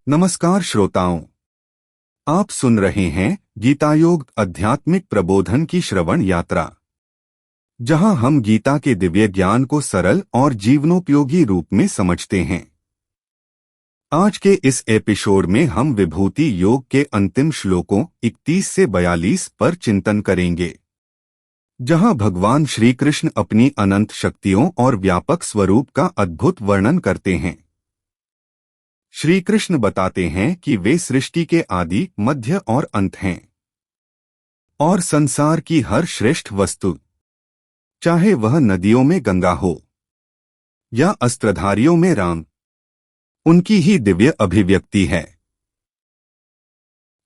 नमस्कार श्रोताओं, आप सुन रहे हैं गीतायोग आध्यात्मिक प्रबोधन की श्रवण यात्रा, जहां हम गीता के दिव्य ज्ञान को सरल और जीवनोपयोगी रूप में समझते हैं। आज के इस एपिसोड में हम विभूति योग के अंतिम श्लोकों 31 से 42 पर चिंतन करेंगे, जहां भगवान श्री कृष्ण अपनी अनंत शक्तियों और व्यापक स्वरूप का अद्भुत वर्णन करते हैं। श्री कृष्ण बताते हैं कि वे सृष्टि के आदि, मध्य और अंत हैं, और संसार की हर श्रेष्ठ वस्तु, चाहे वह नदियों में गंगा हो या अस्त्रधारियों में राम, उनकी ही दिव्य अभिव्यक्ति है।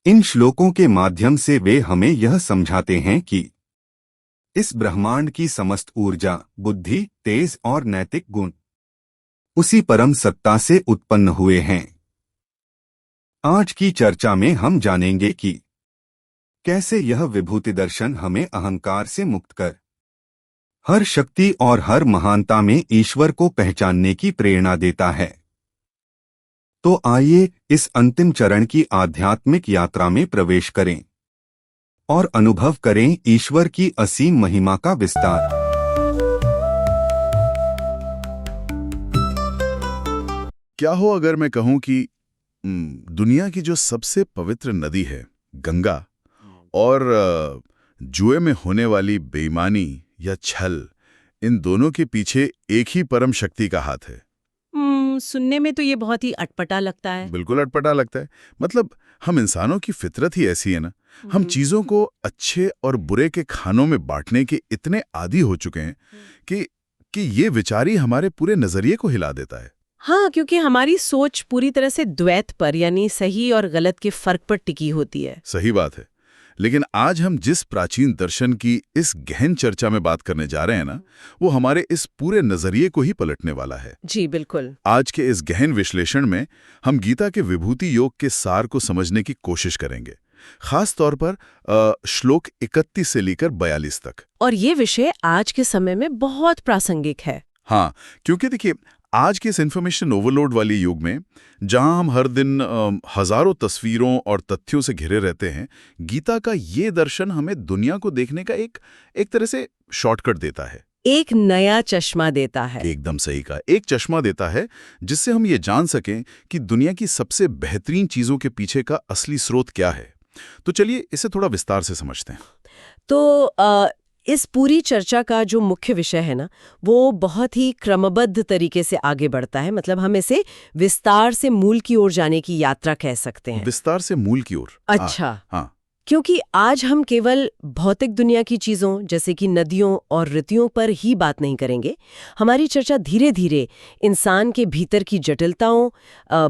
इन श्लोकों के माध्यम से वे हमें यह समझाते हैं कि इस ब्रह्मांड की समस्त ऊर्जा, बुद्धि, तेज और नैतिक गुण उसी परम सत्ता से उत्पन्न हुए हैं। आज की चर्चा में हम जानेंगे कि कैसे यह विभूति दर्शन हमें अहंकार से मुक्त कर हर शक्ति और हर महानता में ईश्वर को पहचानने की प्रेरणा देता है। तो आइए इस अंतिम चरण की आध्यात्मिक यात्रा में प्रवेश करें और अनुभव करें ईश्वर की असीम महिमा का विस्तार। क्या हो अगर मैं कहूं कि दुनिया की जो सबसे पवित्र नदी है गंगा, और जुए में होने वाली बेईमानी या छल, इन दोनों के पीछे एक ही परम शक्ति का हाथ है। सुनने में तो ये बहुत ही अटपटा लगता है। बिल्कुल अटपटा लगता है। मतलब हम इंसानों की फितरत ही ऐसी है ना, हम चीजों को अच्छे और बुरे के खानों में बांटने के इतने आदी हो चुके हैं कि ये विचार ही हमारे पूरे नजरिए को हिला देता है। हाँ, क्योंकि हमारी सोच पूरी तरह से द्वैत पर, यानी सही और गलत के फर्क पर टिकी होती है। सही बात है। लेकिन आज हम जिस प्राचीन दर्शन की इस गहन चर्चा में बात करने जा रहे हैं ना, वो हमारे इस पूरे नजरिए को ही पलटने वाला है। जी बिल्कुल। आज के इस गहन विश्लेषण में हम गीता के विभूति योग के सार को समझने की कोशिश करेंगे, खास तौर पर श्लोक 31 से लेकर 42 तक। और ये विषय आज के समय में बहुत प्रासंगिक है। हाँ, क्योंकि देखिए, आज के इस इन्फॉर्मेशन ओवरलोड वाले युग में, जहां हम हर दिन हजारों तस्वीरों और तथ्यों से घिरे रहते हैं, गीता का ये दर्शन हमें दुनिया को देखने का एक तरह से शॉर्टकट देता है। एक नया चश्मा देता है। एकदम सही कहा। एक चश्मा देता है जिससे हम ये जान सकें कि दुनिया की सबसे बेहतरीन चीजों के पीछे का असली स्रोत क्या है। तो चलिए इसे थोड़ा विस्तार से समझते हैं। तो इस पूरी चर्चा का जो मुख्य विषय है ना, वो बहुत ही क्रमबद्ध तरीके से आगे बढ़ता है। मतलब हम इसे विस्तार से मूल की ओर जाने की यात्रा कह सकते हैं। विस्तार से मूल की ओर। अच्छा। हाँ। क्योंकि आज हम केवल भौतिक दुनिया की चीजों जैसे कि नदियों और ऋतुओं पर ही बात नहीं करेंगे। हमारी चर्चा धीरे धीरे इंसान के भीतर की जटिलताओं,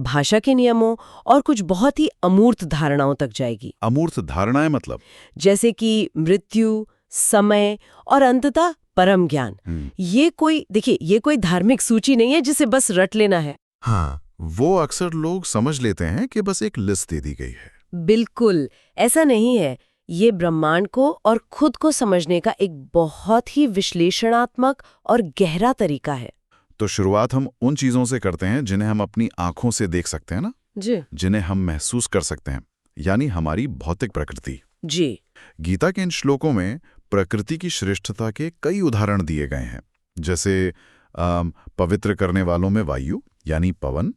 भाषा के नियमों और कुछ बहुत ही अमूर्त धारणाओं तक जाएगी। अमूर्त धारणाएं मतलब? जैसे कि मृत्यु, समय और अंततः परम ज्ञान। ये कोई धार्मिक सूची नहीं है जिसे बस रट लेना है। हाँ, वो अक्सर लोग समझ लेते हैं कि बस एक लिस्ट दे दी गई है। बिल्कुल ऐसा नहीं है। ये ब्रह्मांड को और खुद को समझने का एक बहुत ही विश्लेषणात्मक और गहरा तरीका है। तो शुरुआत हम उन चीजों से करते हैं जिन्हें हम अपनी आंखों से देख सकते हैं ना जी, जिन्हें हम महसूस कर सकते हैं, यानी हमारी भौतिक प्रकृति। जी। गीता के इन श्लोकों में प्रकृति की श्रेष्ठता के कई उदाहरण दिए गए हैं, जैसे पवित्र करने वालों में वायु यानी पवन,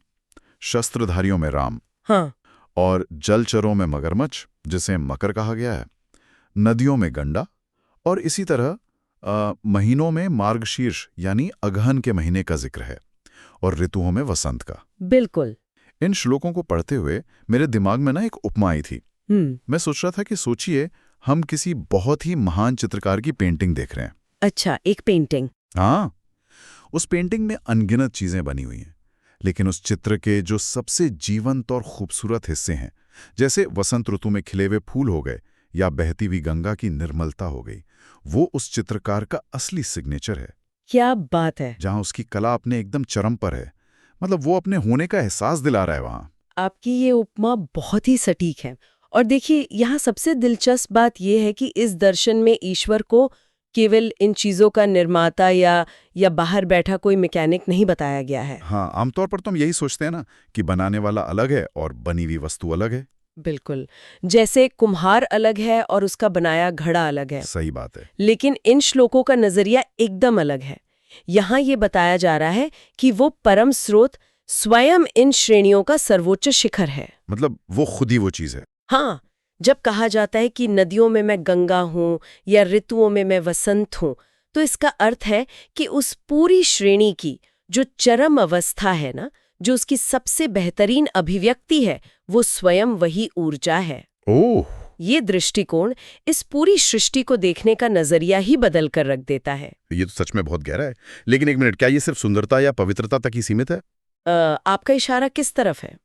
शस्त्रधारियों में राम, हाँ, और जलचरों में मगरमच्छ जिसे मकर कहा गया है, नदियों में गंडा, और इसी तरह महीनों में मार्गशीर्ष यानी अगहन के महीने का जिक्र है, और ऋतुओं में वसंत का। बिल्कुल। इन श्लोकों को पढ़ते हुए मेरे दिमाग में ना एक उपमा आई थी। मैं सोच रहा था कि सोचिए हम किसी बहुत ही महान चित्रकार की पेंटिंग देख रहे हैं। अच्छा, एक पेंटिंग। हाँ, उस पेंटिंग में अनगिनत चीजें बनी हुई हैं, लेकिन उस चित्र के जो सबसे जीवंत और खूबसूरत हिस्से हैं, जैसे वसंत ऋतु में खिले हुए फूल हो गए या बहती हुई गंगा की निर्मलता हो गई, वो उस चित्रकार का असली सिग्नेचर है। क्या बात है। जहां उसकी कला अपने एकदम चरम पर है। मतलब वो अपने होने का एहसास दिला रहा है वहां। आपकी ये उपमा बहुत ही सटीक है। और देखिए, यहाँ सबसे दिलचस्प बात यह है कि इस दर्शन में ईश्वर को केवल इन चीजों का निर्माता या बाहर बैठा कोई मैकेनिक नहीं बताया गया है। हाँ, आमतौर पर तो हम यही सोचते हैं ना कि बनाने वाला अलग है और बनी हुई वस्तु अलग है। बिल्कुल, जैसे कुम्हार अलग है और उसका बनाया घड़ा अलग है। सही बात है। लेकिन इन श्लोकों का नजरिया एकदम अलग है। यहाँ ये बताया जा रहा है कि वो परम स्रोत स्वयं इन श्रेणियों का सर्वोच्च शिखर है। मतलब वो खुद ही वो चीज है। हाँ, जब कहा जाता है कि नदियों में मैं गंगा हूँ या ऋतुओं में मैं वसंत हूँ, तो इसका अर्थ है कि उस पूरी श्रेणी की जो चरम अवस्था है ना, जो उसकी सबसे बेहतरीन अभिव्यक्ति है, वो स्वयं वही ऊर्जा है। ओह, ये दृष्टिकोण इस पूरी सृष्टि को देखने का नजरिया ही बदल कर रख देता है। ये तो सच में बहुत गहरा है। लेकिन एक मिनट, क्या ये सिर्फ सुंदरता या पवित्रता तक ही सीमित है? आपका इशारा किस तरफ है?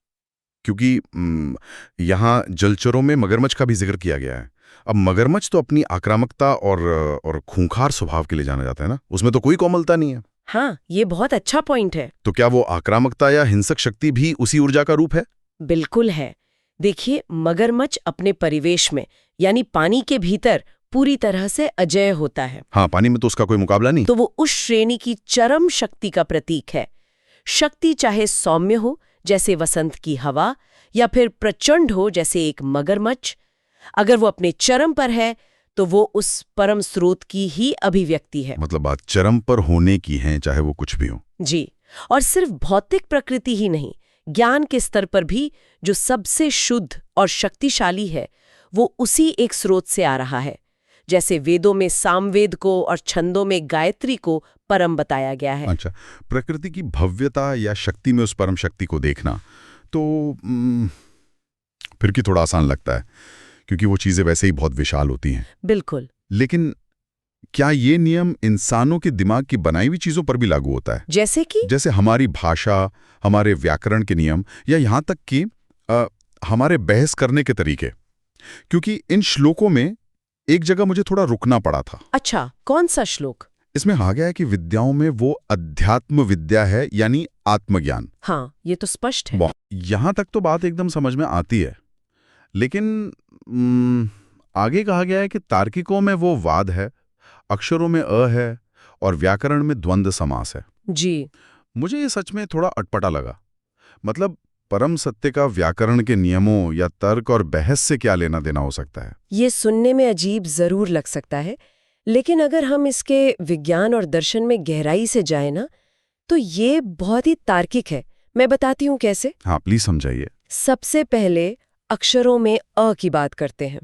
क्योंकि यहाँ जलचरों में मगरमच्छ का भी जिक्र किया गया है। अब मगरमच्छ तो अपनी आक्रामकता और खूंखार स्वभाव के लिए जाना जाता है ना, उसमें तो कोई कोमलता नहीं है। हाँ, ये बहुत अच्छा पॉइंट है। तो क्या वो आक्रामकता या हिंसक शक्ति भी उसी ऊर्जा का रूप है? बिल्कुल है। देखिए, मगरमच्छ अपने परिवेश में यानी पानी के भीतर पूरी तरह से अजेय होता है। हाँ, पानी में तो उसका कोई मुकाबला नहीं। तो वो उस श्रेणी की चरम शक्ति का प्रतीक है। शक्ति चाहे सौम्य हो जैसे वसंत की हवा, या फिर प्रचंड हो जैसे एक मगरमच्छ, अगर वो अपने चरम पर है तो वो उस परम स्रोत की ही अभिव्यक्ति है। मतलब बात चरम पर होने की है, चाहे वो कुछ भी हो। जी, और सिर्फ भौतिक प्रकृति ही नहीं, ज्ञान के स्तर पर भी जो सबसे शुद्ध और शक्तिशाली है, वो उसी एक स्रोत से आ रहा है। जैसे वेदों में सामवेद को और छंदों में गायत्री को परम बताया गया है। अच्छा, प्रकृति की भव्यता या शक्ति में उस परम शक्ति को देखना तो फिर की थोड़ा आसान लगता है, क्योंकि वो चीजें वैसे ही बहुत विशाल होती हैं। बिल्कुल। लेकिन क्या ये नियम इंसानों के दिमाग की बनाई हुई चीजों पर भी लागू होता है? जैसे हमारी भाषा, हमारे व्याकरण के नियम, या यहाँ तक कि हमारे बहस करने के तरीके? क्योंकि इन श्लोकों में एक जगह मुझे थोड़ा रुकना पड़ा था। अच्छा, कौन सा श्लोक? इसमें आ गया है कि विद्याओं में वो अध्यात्म विद्या है, यानी आत्मज्ञान। हाँ, ये तो स्पष्ट है। यहां तक तो बात एकदम समझ में आती है, लेकिन आगे कहा गया है कि तार्किकों में वो वाद है, अक्षरों में अ है और व्याकरण में द्वंद्व समास है। जी, मुझे ये सच में थोड़ा अटपटा लगा। मतलब परम सत्य का व्याकरण के नियमों या तर्क और बहस से क्या लेना देना हो सकता है? ये सुनने में अजीब जरूर लग सकता है, लेकिन अगर हम इसके विज्ञान और दर्शन में गहराई से जाएं ना, तो ये बहुत ही तार्किक है। मैं बताती हूँ कैसे। हाँ, प्लीज समझाइए। सबसे पहले अक्षरों में अ की बात करते हैं।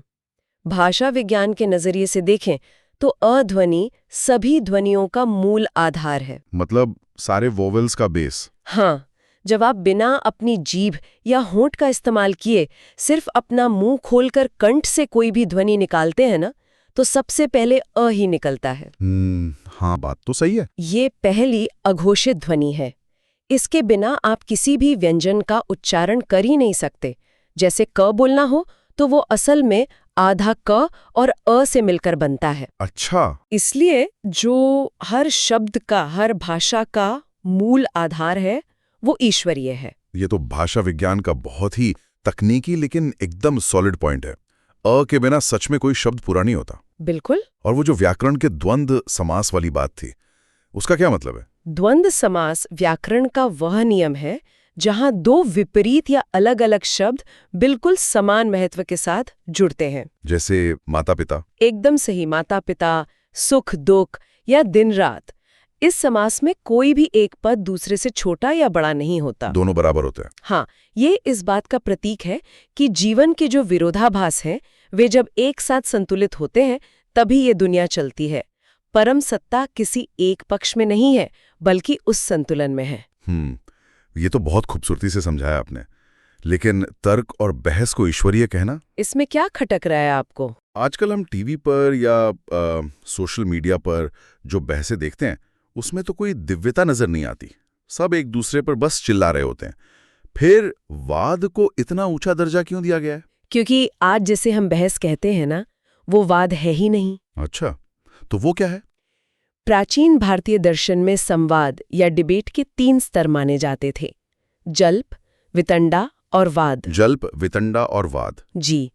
भाषा विज्ञान के नजरिए से देखें तो अ ध्वनि सभी ध्वनियों का मूल आधार है। मतलब सारे वोवेल्स का बेस। हाँ, जब आप बिना अपनी जीभ या होंठ का इस्तेमाल किए सिर्फ अपना मुंह खोलकर कंठ से कोई भी ध्वनि निकालते हैं ना, तो सबसे पहले अ ही निकलता है। हाँ, बात तो सही है। ये पहली अघोषित ध्वनि है। इसके बिना आप किसी भी व्यंजन का उच्चारण कर ही नहीं सकते। जैसे क बोलना हो तो वो असल में आधा क और अ से मिलकर बनता है। अच्छा। इसलिए जो हर शब्द का, हर भाषा का मूल आधार है, वो ईश्वरीय है। ये तो भाषा विज्ञान का बहुत ही तकनीकी लेकिन एकदम सॉलिड पॉइंट है। अ के बिना सच में कोई शब्द पूरा नहीं होता। बिल्कुल। और वो जो व्याकरण के द्वंद्व समास वाली बात थी, उसका क्या मतलब है? द्वंद्व समास व्याकरण का वह नियम है जहां दो विपरीत या अलग-अलग शब्द बिल्कुल समान महत्व के साथ जुड़ते हैं। जैसे माता पिता। एकदम सही, माता पिता, सुख दुख या दिन रात। इस समास में कोई भी एक पद दूसरे से छोटा या बड़ा नहीं होता। दोनों बराबर होते हैं। हाँ, ये इस बात का प्रतीक है कि जीवन के जो विरोधाभास हैं, वे जब एक साथ संतुलित होते हैं तभी ये दुनिया चलती है। परम सत्ता किसी एक पक्ष में नहीं है, बल्कि उस संतुलन में है। ये तो बहुत खूबसूरती से समझाया आपने। लेकिन तर्क और बहस को ईश्वरीय कहना, इसमें क्या खटक रहा है आपको? आजकल हम टीवी पर या सोशल मीडिया पर जो बहसें देखते हैं, उसमें तो कोई दिव्यता नजर नहीं आती। सब एक दूसरे पर बस चिल्ला रहे होते हैं। फिर वाद को इतना ऊंचा दर्जा क्यों दिया गया है? क्योंकि आज जिसे हम बहस कहते हैं ना, वो वाद है ही नहीं। अच्छा, तो वो क्या है? प्राचीन भारतीय दर्शन में संवाद या डिबेट के 3 स्तर माने जाते थे: जल्प, वितंडा और वाद। जल्प, वितंडा और वाद। जी,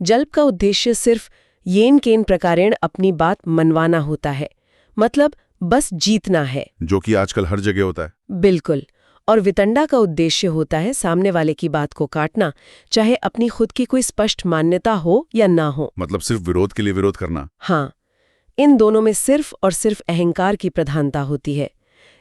जल्प का उद्देश्य सिर्फ येन केन प्रकारेण अपनी बात मनवाना होता है, मतलब बस जीतना है। जो कि आजकल हर जगह होता है। बिल्कुल। और वितंडा का उद्देश्य होता है सामने वाले की बात को काटना, चाहे अपनी खुद की कोई स्पष्ट मान्यता हो या ना हो। मतलब सिर्फ विरोध के लिए विरोध करना। हाँ, इन दोनों में सिर्फ और सिर्फ अहंकार की प्रधानता होती है।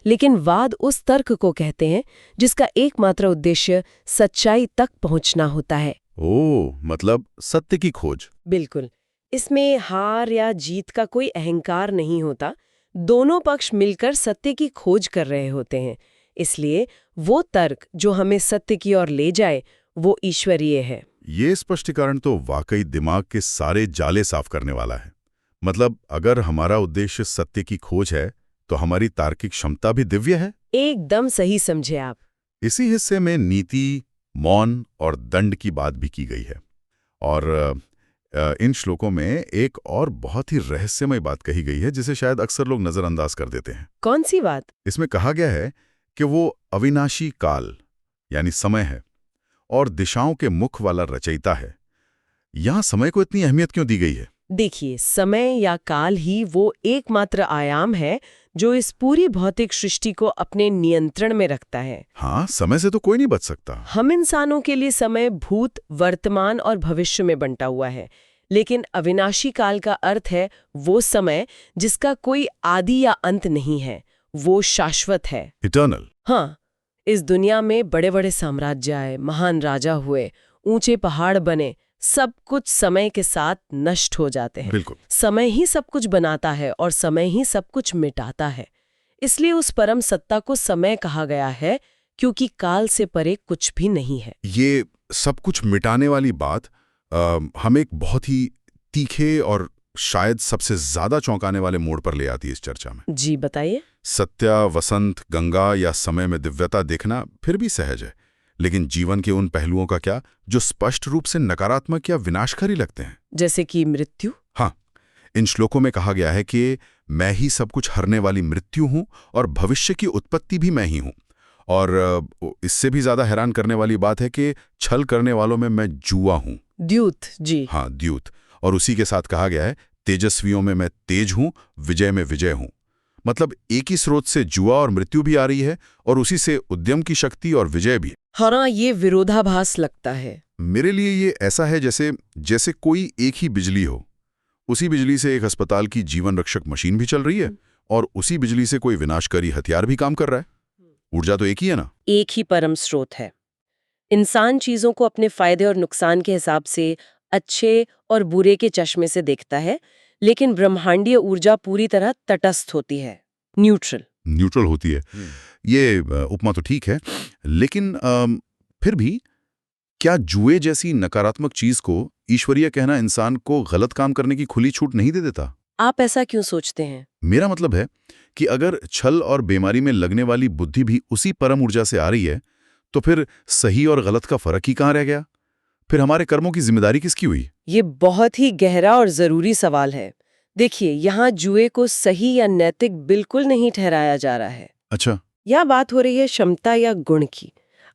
लेकिन वाद उस तर्क को कहते हैं जिसका एकमात्र उद्देश्य सच्चाई तक पहुंचना होता है। ओह, मतलब सत्य की खोज। बिल्कुल। इसमें हार या जीत का कोई अहंकार नहीं होता। दोनों पक्ष मिलकर सत्य की खोज कर रहे होते हैं। इसलिए वो तर्क जो हमें सत्य की ओर ले जाए, वो ईश्वरीय है। ये स्पष्टीकरण तो वाकई दिमाग के सारे जाले साफ करने वाला है। मतलब अगर हमारा उद्देश्य सत्य की खोज है, तो हमारी तार्किक क्षमता भी दिव्य है। एकदम सही समझे आप। इसी हिस्से में नीति, मौन और दंड की बात भी की गई है। और इन श्लोकों में एक और बहुत ही रहस्यमय बात कही गई है, जिसे शायद अक्सर लोग नजरअंदाज कर देते हैं। कौन सी बात? इसमें कहा गया है कि वो अविनाशी काल यानी समय है और दिशाओं के मुख वाला रचयिता है। यहाँ समय को इतनी अहमियत क्यों दी गई है? देखिए, समय या काल ही वो एकमात्र आयाम है जो इस पूरी भौतिक सृष्टि को अपने नियंत्रण में रखता है। हाँ, समय से तो कोई नहीं बच सकता। हम इंसानों के लिए समय भूत, वर्तमान और भविष्य में बंटा हुआ है, लेकिन अविनाशी काल का अर्थ है वो समय जिसका कोई आदि या अंत नहीं है, वो शाश्वत है। इटर्नल। हाँ, इस दुनिया में बड़े बड़े साम्राज्य आए, महान राजा हुए, ऊंचे पहाड़ बने, सब कुछ समय के साथ नष्ट हो जाते हैं। बिल्कुल। समय ही सब कुछ बनाता है और समय ही सब कुछ मिटाता है। इसलिए उस परम सत्ता को समय कहा गया है, क्योंकि काल से परे कुछ भी नहीं है। ये सब कुछ मिटाने वाली बात हमें एक बहुत ही तीखे और शायद सबसे ज्यादा चौंकाने वाले मोड़ पर ले आती है इस चर्चा में। जी बताइए। सत्य, वसंत, गंगा या समय में दिव्यता देखना फिर भी सहज है, लेकिन जीवन के उन पहलुओं का क्या जो स्पष्ट रूप से नकारात्मक या विनाशकारी लगते हैं? जैसे कि मृत्यु। हाँ, इन श्लोकों में कहा गया है कि मैं ही सब कुछ हरने वाली मृत्यु हूं और भविष्य की उत्पत्ति भी मैं ही हूं। और इससे भी ज्यादा हैरान करने वाली बात है कि छल करने वालों में मैं जुआ हूं। द्यूत। जी हाँ, द्यूत। और उसी के साथ कहा गया है तेजस्वियों में मैं तेज हूं, विजय में विजय हूं। मतलब एक ही स्रोत से जुआ और मृत्यु भी आ रही है और उसी से उद्यम की शक्ति और विजय भी। हाँ, ये विरोधाभास लगता है। मेरे लिए ये ऐसा है जैसे कोई एक ही बिजली हो। उसी बिजली से एक अस्पताल की जीवन रक्षक मशीन भी चल रही है और उसी बिजली से कोई विनाशकारी हथियार भी काम कर रहा है। ऊर्जा तो एक ही है ना। एक ही परम स्रोत है। इंसान चीजों को अपने फायदे और नुकसान के हिसाब से अच्छे और बुरे के चश्मे से देखता है, लेकिन ब्रह्मांडीय ऊर्जा पूरी तरह तटस्थ होती है, न्यूट्रल होती है। ये उपमा तो ठीक है, लेकिन फिर भी क्या जुए जैसी नकारात्मक चीज को ईश्वरीय कहना इंसान को गलत काम करने की खुली छूट नहीं दे देता? आप ऐसा क्यों सोचते हैं? मेरा मतलब है कि अगर छल और बीमारी में लगने वाली बुद्धि भी उसी परम ऊर्जा से आ रही है, तो फिर सही और गलत का फर्क ही कहाँ रह गया? फिर हमारे कर्मों की जिम्मेदारी किसकी हुई? ये बहुत ही गहरा और जरूरी सवाल है। देखिए, यहाँ जुए को सही या नैतिक बिल्कुल नहीं ठहराया जा रहा है। अच्छा। यह बात हो रही है क्षमता या गुण की।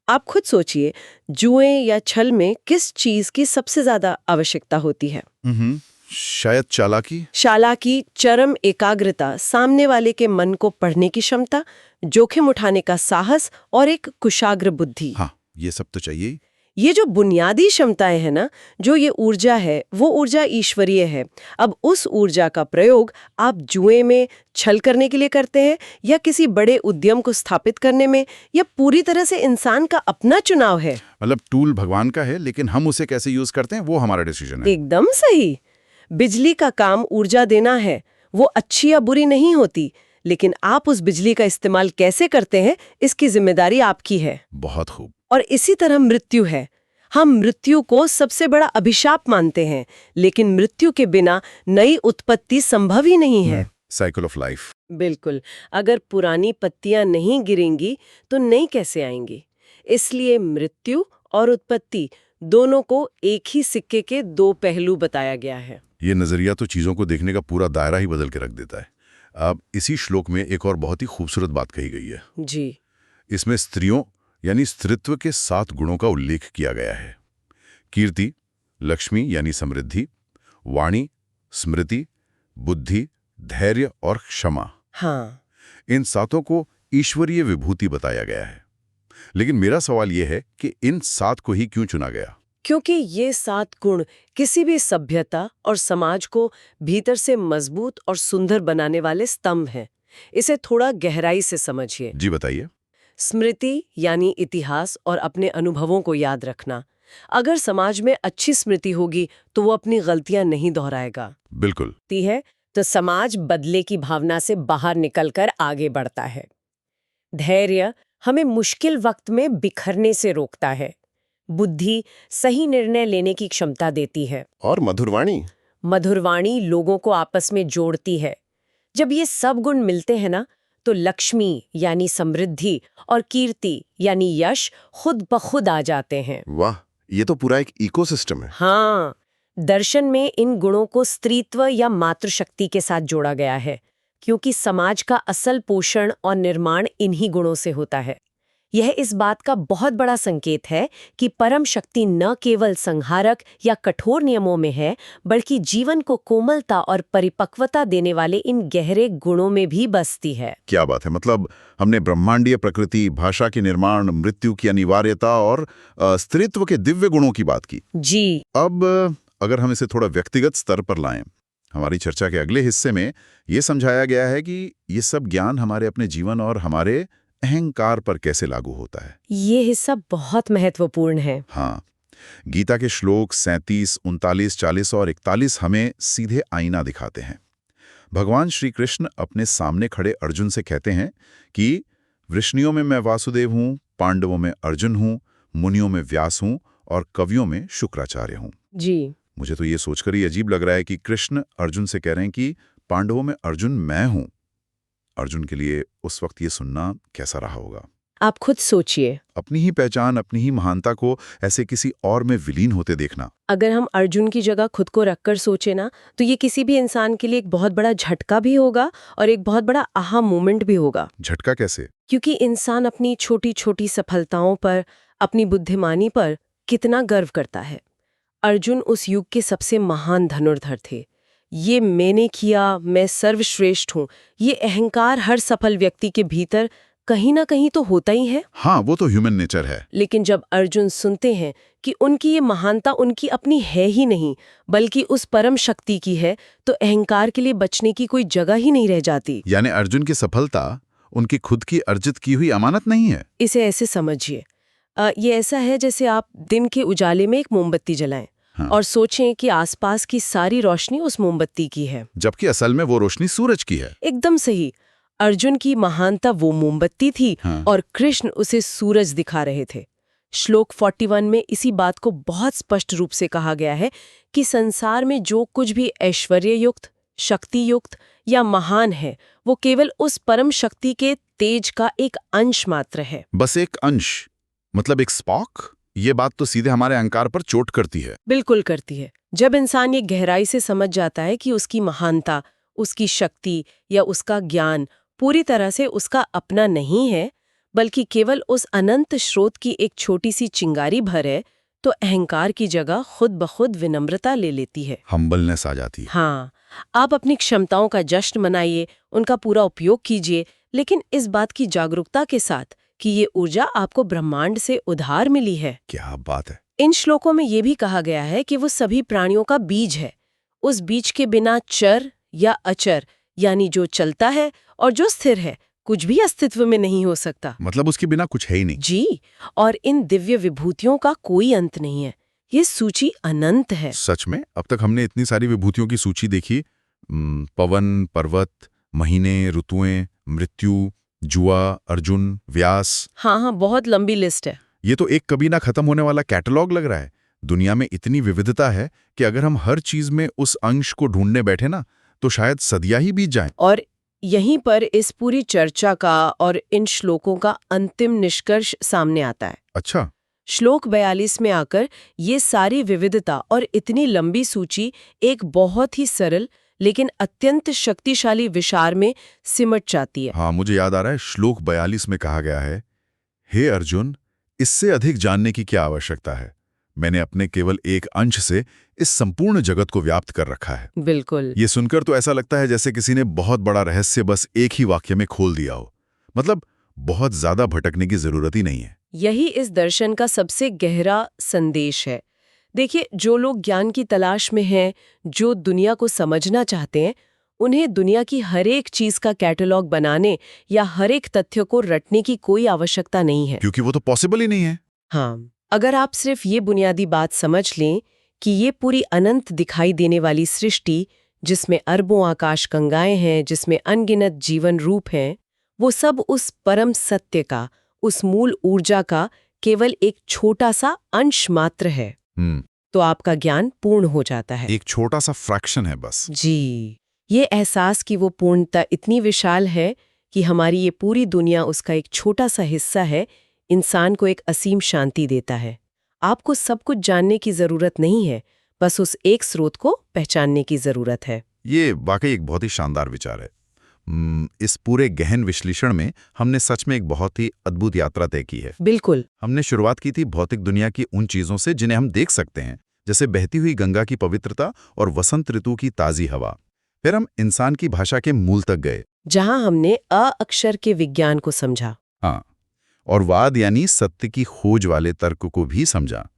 आप खुद सोचिए, जुए या छल में किस चीज की सबसे ज्यादा आवश्यकता होती है? शायद चालाकी, चरम एकाग्रता, सामने वाले के मन को पढ़ने की क्षमता, जोखिम उठाने का साहस और एक कुशाग्र बुद्धि। हाँ, ये सब तो चाहिए। ये जो बुनियादी क्षमताएं हैं ना, जो ये ऊर्जा है, वो ऊर्जा ईश्वरीय है। अब उस ऊर्जा का प्रयोग आप जुए में छल करने के लिए करते हैं या किसी बड़े उद्यम को स्थापित करने में, या पूरी तरह से इंसान का अपना चुनाव है। मतलब टूल भगवान का है, लेकिन हम उसे कैसे यूज करते हैं वो हमारा डिसीजन है। एकदम सही। बिजली का काम ऊर्जा देना है, वो अच्छी या बुरी नहीं होती, लेकिन आप उस बिजली का इस्तेमाल कैसे करते हैं, इसकी जिम्मेदारी आपकी है। बहुत खूब। और इसी तरह मृत्यु है। हम मृत्यु को सबसे बड़ा अभिशाप मानते हैं, लेकिन मृत्यु के बिना नई उत्पत्ति संभव ही नहीं है। Cycle of life. बिल्कुल। अगर पुरानी पत्तियां नहीं गिरेंगी तो नई कैसे आएंगी? इसलिए मृत्यु और उत्पत्ति दोनों को एक ही सिक्के के दो पहलू बताया गया है। ये नजरिया तो चीजों को देखने का पूरा दायरा ही बदल के रख देता है। अब इसी श्लोक में एक और बहुत ही खूबसूरत बात कही गई है। जी। इसमें स्त्रियों यानी स्त्रीत्व के 7 गुणों का उल्लेख किया गया है। कीर्ति, लक्ष्मी यानी समृद्धि, वाणी, स्मृति, बुद्धि, धैर्य और क्षमा। हाँ, इन सातों को ईश्वरीय विभूति बताया गया है। लेकिन मेरा सवाल यह है कि इन 7 को ही क्यों चुना गया? क्योंकि ये 7 गुण किसी भी सभ्यता और समाज को भीतर से मजबूत और सुंदर बनाने वाले स्तंभ हैं। इसे थोड़ा गहराई से समझिए। जी बताइए। स्मृति यानी इतिहास और अपने अनुभवों को याद रखना। अगर समाज में अच्छी स्मृति होगी तो वो अपनी गलतियां नहीं दोहराएगा। बिल्कुल। ती है तो समाज बदले की भावना से बाहर निकलकर आगे बढ़ता है। धैर्य हमें मुश्किल वक्त में बिखरने से रोकता है। बुद्धि सही निर्णय लेने की क्षमता देती है। और मधुरवाणी? मधुरवाणी लोगों को आपस में जोड़ती है। जब ये सब गुण मिलते हैं ना, तो लक्ष्मी यानी समृद्धि और कीर्ति यानी यश खुद ब खुद आ जाते हैं। वाह, ये तो पूरा एक इकोसिस्टम है। हाँ, दर्शन में इन गुणों को स्त्रीत्व या मातृशक्ति के साथ जोड़ा गया है, क्योंकि समाज का असल पोषण और निर्माण इन्हीं गुणों से होता है। यह इस बात का बहुत बड़ा संकेत है कि परम शक्ति न केवल संहारक या कठोर नियमों में है, बल्कि जीवन को कोमलता और परिपक्वता देने वाले इन गहरे गुणों में भी बसती है। क्या बात है। मतलब हमने ब्रह्मांडीय प्रकृति, भाषा के निर्माण, मृत्यु की अनिवार्यता और स्त्रीत्व के दिव्य गुणों की बात की। जी। अब अगर हम इसे थोड़ा व्यक्तिगत स्तर पर लाएं, हमारी चर्चा के अगले हिस्से में ये समझाया गया है कि ये सब ज्ञान हमारे अपने जीवन और हमारे अहंकार पर कैसे लागू होता है। ये हिस्सा बहुत महत्वपूर्ण है। हाँ, गीता के श्लोक 37, 39, 40 और 41 हमें सीधे आईना दिखाते हैं। भगवान श्री कृष्ण अपने सामने खड़े अर्जुन से कहते हैं कि वृष्णियों में मैं वासुदेव हूँ, पांडवों में अर्जुन हूँ, मुनियों में व्यास हूँ और कवियों में शुक्राचार्य हूँ। जी। मुझे तो ये सोचकर ही अजीब लग रहा है कि कृष्ण अर्जुन से कह रहे हैं कि पांडवों में अर्जुन मैं हूँ। अर्जुन के लिए उस वक्त ये सुनना कैसा रहा होगा? आप खुद सोचिए। अपनी ही पहचान, अपनी ही महानता को ऐसे किसी और में विलीन होते देखना। अगर हम अर्जुन की जगह खुद को रखकर सोचे ना, तो ये किसी भी इंसान के लिए एक बहुत बड़ा झटका भी होगा और एक बहुत बड़ा आहा मोमेंट भी होगा। झटका कैसे? क्योंकि इंसान अपनी छोटी छोटी सफलताओं पर, अपनी बुद्धिमानी पर कितना गर्व करता है। अर्जुन उस युग के सबसे महान धनुर्धर थे। ये मैंने किया, मैं सर्वश्रेष्ठ हूँ, ये अहंकार हर सफल व्यक्ति के भीतर कहीं ना कहीं तो होता ही है। हाँ, वो तो ह्यूमन नेचर है। लेकिन जब अर्जुन सुनते हैं कि उनकी ये महानता उनकी अपनी है ही नहीं, बल्कि उस परम शक्ति की है, तो अहंकार के लिए बचने की कोई जगह ही नहीं रह जाती। यानी अर्जुन की सफलता उनकी खुद की अर्जित की हुई अमानत नहीं है। इसे ऐसे समझिए, ये ऐसा है जैसे आप दिन के उजाले में एक मोमबत्ती जलाएं। हाँ। और सोचें कि आसपास की सारी रोशनी उस मोमबत्ती की है, जबकि असल में वो रोशनी सूरज की है। एकदम सही। अर्जुन की महानता वो मोमबत्ती थी। हाँ। और कृष्ण उसे सूरज दिखा रहे थे। श्लोक 41 में इसी बात को बहुत स्पष्ट रूप से कहा गया है कि संसार में जो कुछ भी ऐश्वर्ययुक्त, शक्तियुक्त या महान है, वो केवल उस परम शक्ति के तेज का एक अंश मात्र है। बस एक अंश, मतलब एक स्पॉक। ये बात तो सीधे हमारे अहंकार पर चोट करती है। बिल्कुल करती है। जब इंसान ये गहराई से समझ जाता है कि उसकी महानता, उसकी शक्ति या उसका ज्ञान पूरी तरह से उसका अपना नहीं है, बल्कि केवल उस अनंत स्रोत की एक छोटी सी चिंगारी भर है, तो अहंकार की जगह खुद ब खुद विनम्रता ले लेती है। हम्बलनेस आ जाती है। हाँ, आप अपनी क्षमताओं का जश्न मनाइए, उनका पूरा उपयोग कीजिए, लेकिन इस बात की जागरूकता के साथ कि ये ऊर्जा आपको ब्रह्मांड से उधार मिली है। क्या बात है। इन श्लोकों में ये भी कहा गया है कि वो सभी प्राणियों का बीज है। उस बीज के बिना चर या अचर, यानी जो चलता है और जो स्थिर है, कुछ भी अस्तित्व में नहीं हो सकता। मतलब उसके बिना कुछ है ही नहीं। जी, और इन दिव्य विभूतियों का कोई अंत नहीं है। ये सूची अनंत है। सच में? अब तक हमने इतनी सारी विभूतियों की सूची देखी। पवन, पर्वत, महीने, ऋतुएं, मृत्यु, जुआ, अर्जुन, व्यास। हाँ, बहुत लंबी लिस्ट है। ये तो एक कभी ना खत्म होने वाला कैटलॉग लग रहा है। दुनिया में इतनी विविधता है कि अगर हम हर चीज में उस अंश को ढूंढने बैठे ना, तो शायद सदियां ही बीत जाएं। और यहीं पर इस पूरी चर्चा का और इन श्लोकों का अंतिम निष्कर्ष सामने आता है। अच्छा। श्लोक 42 में आकर ये सारी विविधता और इतनी लंबी सूची एक बहुत ही सरल लेकिन अत्यंत शक्तिशाली विचार में सिमट जाती है। हाँ, मुझे याद आ रहा है, श्लोक 42 में कहा गया है, हे अर्जुन, इससे अधिक जानने की क्या आवश्यकता है? मैंने अपने केवल एक अंश से इस संपूर्ण जगत को व्याप्त कर रखा है। बिल्कुल। ये सुनकर तो ऐसा लगता है जैसे किसी ने बहुत बड़ा रहस्य बस एक ही वाक्य में खोल दिया हो। मतलब बहुत ज्यादा भटकने की जरूरत ही नहीं है। यही इस दर्शन का सबसे गहरा संदेश है। देखिए, जो लोग ज्ञान की तलाश में हैं, जो दुनिया को समझना चाहते हैं, उन्हें दुनिया की हर एक चीज का कैटलॉग बनाने या हर एक तथ्य को रटने की कोई आवश्यकता नहीं है। क्योंकि वो तो पॉसिबल ही नहीं है। हाँ, अगर आप सिर्फ ये बुनियादी बात समझ लें कि ये पूरी अनंत दिखाई देने वाली सृष्टि, जिसमें अरबों आकाश गंगाएं हैं, जिसमें अनगिनत जीवन रूप हैं, वो सब उस परम सत्य का, उस मूल ऊर्जा का केवल एक छोटा सा अंश मात्र है, तो आपका ज्ञान पूर्ण हो जाता है। एक छोटा सा फ्रैक्शन है बस। जी, ये एहसास कि वो पूर्णता इतनी विशाल है कि हमारी ये पूरी दुनिया उसका एक छोटा सा हिस्सा है, इंसान को एक असीम शांति देता है। आपको सब कुछ जानने की जरूरत नहीं है, बस उस एक स्रोत को पहचानने की जरूरत है। ये वाकई एक बहुत ही शानदार विचार है। इस पूरे गहन विश्लेषण में हमने सच में एक बहुत ही अद्भुत यात्रा तय की है। बिल्कुल। हमने शुरुआत की थी भौतिक दुनिया की उन चीजों से जिन्हें हम देख सकते हैं, जैसे बहती हुई गंगा की पवित्रता और वसंत ऋतु की ताजी हवा। फिर हम इंसान की भाषा के मूल तक गए, जहां हमने अ अक्षर के विज्ञान को समझा। हाँ, और वाद यानी सत्य की खोज वाले तर्क को भी समझा।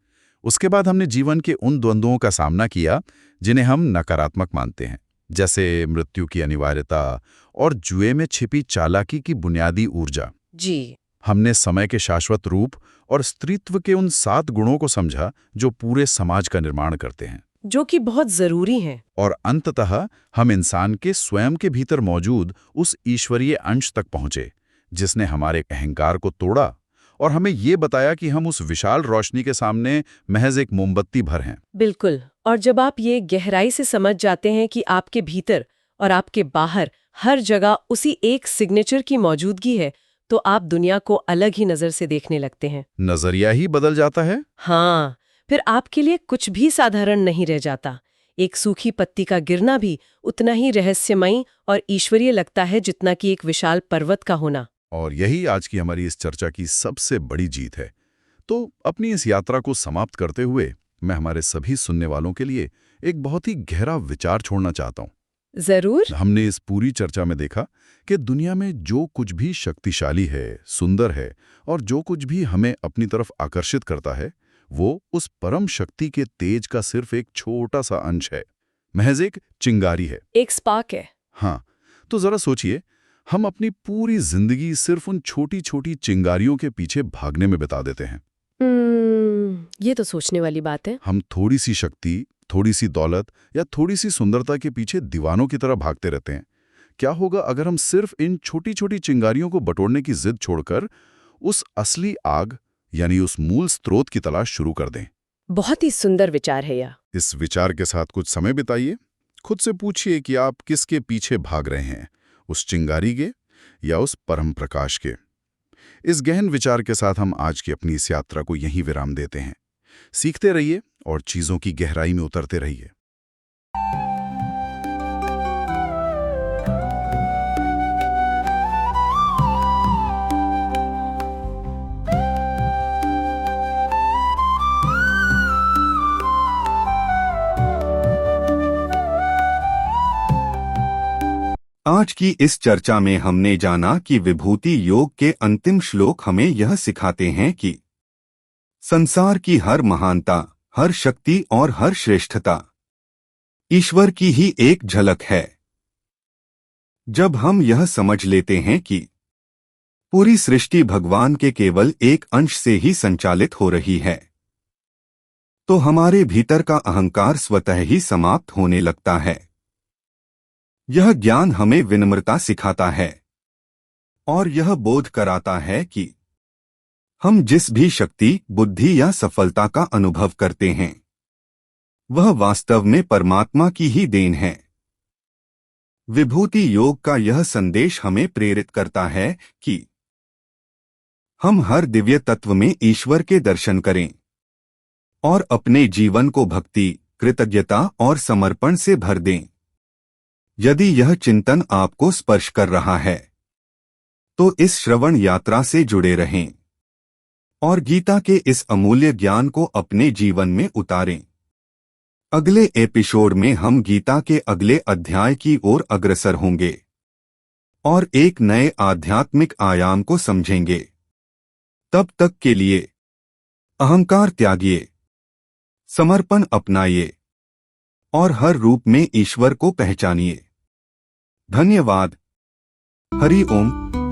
उसके बाद हमने जीवन के उन द्वंद्वों का सामना किया जिन्हें हम नकारात्मक मानते हैं, जैसे मृत्यु की अनिवार्यता और जुए में छिपी चालाकी की बुनियादी ऊर्जा। जी। हमने समय के शाश्वत रूप और स्त्रीत्व के उन 7 गुणों को समझा जो पूरे समाज का निर्माण करते हैं, जो कि बहुत जरूरी हैं। और अंततः हम इंसान के स्वयं के भीतर मौजूद उस ईश्वरीय अंश तक पहुंचे जिसने हमारे अहंकार को तोड़ा और हमें ये बताया कि हम उस विशाल रोशनी के सामने महज एक मोमबत्ती भर हैं। बिल्कुल। और जब आप ये गहराई से समझ जाते हैं कि आपके भीतर और आपके बाहर हर जगह उसी एक सिग्नेचर की मौजूदगी है, तो आप दुनिया को अलग ही नजर से देखने लगते हैं। नजरिया ही बदल जाता है। हाँ, फिर आपके लिए कुछ भी साधारण नहीं रह जाता। एक सूखी पत्ती का गिरना भी उतना ही रहस्यमयी और ईश्वरीय लगता है जितना कि एक विशाल पर्वत का होना। और यही आज की हमारी इस चर्चा की सबसे बड़ी जीत है। तो अपनी इस यात्रा को समाप्त करते हुए मैं हमारे सभी सुनने वालों के लिए एक बहुत ही गहरा विचार छोड़ना चाहता हूँ। जरूर। हमने इस पूरी चर्चा में देखा कि दुनिया में जो कुछ भी शक्तिशाली है, सुंदर है और जो कुछ भी हमें अपनी तरफ आकर्षित करता है, वो उस परम शक्ति के तेज का सिर्फ एक छोटा सा अंश है, महज एक चिंगारी है, एक स्पार्क है। हाँ, तो जरा सोचिए, हम अपनी पूरी जिंदगी सिर्फ उन छोटी छोटी चिंगारियों के पीछे भागने में बिता देते हैं। ये तो सोचने वाली बात है। हम थोड़ी सी शक्ति, थोड़ी सी दौलत या थोड़ी सी सुंदरता के पीछे दीवानों की तरह भागते रहते हैं। क्या होगा अगर हम सिर्फ इन छोटी छोटी चिंगारियों को बटोरने की जिद छोड़कर उस असली आग यानी उस मूल स्रोत की तलाश शुरू कर दें? बहुत ही सुंदर विचार है यह। इस विचार के साथ कुछ समय बिताइए। खुद से पूछिए कि आप किसके पीछे भाग रहे हैं, उस चिंगारी के या उस परम प्रकाश के। इस गहन विचार के साथ हम आज की अपनी इस यात्रा को यहीं विराम देते हैं। सीखते रहिए और चीजों की गहराई में उतरते रहिए। आज की इस चर्चा में हमने जाना कि विभूति योग के अंतिम श्लोक हमें यह सिखाते हैं कि संसार की हर महानता, हर शक्ति और हर श्रेष्ठता ईश्वर की ही एक झलक है। जब हम यह समझ लेते हैं कि पूरी सृष्टि भगवान के केवल एक अंश से ही संचालित हो रही है, तो हमारे भीतर का अहंकार स्वतः ही समाप्त होने लगता है। यह ज्ञान हमें विनम्रता सिखाता है और यह बोध कराता है कि हम जिस भी शक्ति, बुद्धि या सफलता का अनुभव करते हैं, वह वास्तव में परमात्मा की ही देन है। विभूति योग का यह संदेश हमें प्रेरित करता है कि हम हर दिव्य तत्व में ईश्वर के दर्शन करें और अपने जीवन को भक्ति, कृतज्ञता और समर्पण से भर दें। यदि यह चिंतन आपको स्पर्श कर रहा है, तो इस श्रवण यात्रा से जुड़े रहें और गीता के इस अमूल्य ज्ञान को अपने जीवन में उतारें। अगले एपिसोड में हम गीता के अगले अध्याय की ओर अग्रसर होंगे और एक नए आध्यात्मिक आयाम को समझेंगे। तब तक के लिए अहंकार त्यागिए, समर्पण अपनाइए और हर रूप में ईश्वर को पहचानिए। धन्यवाद। हरि ओम।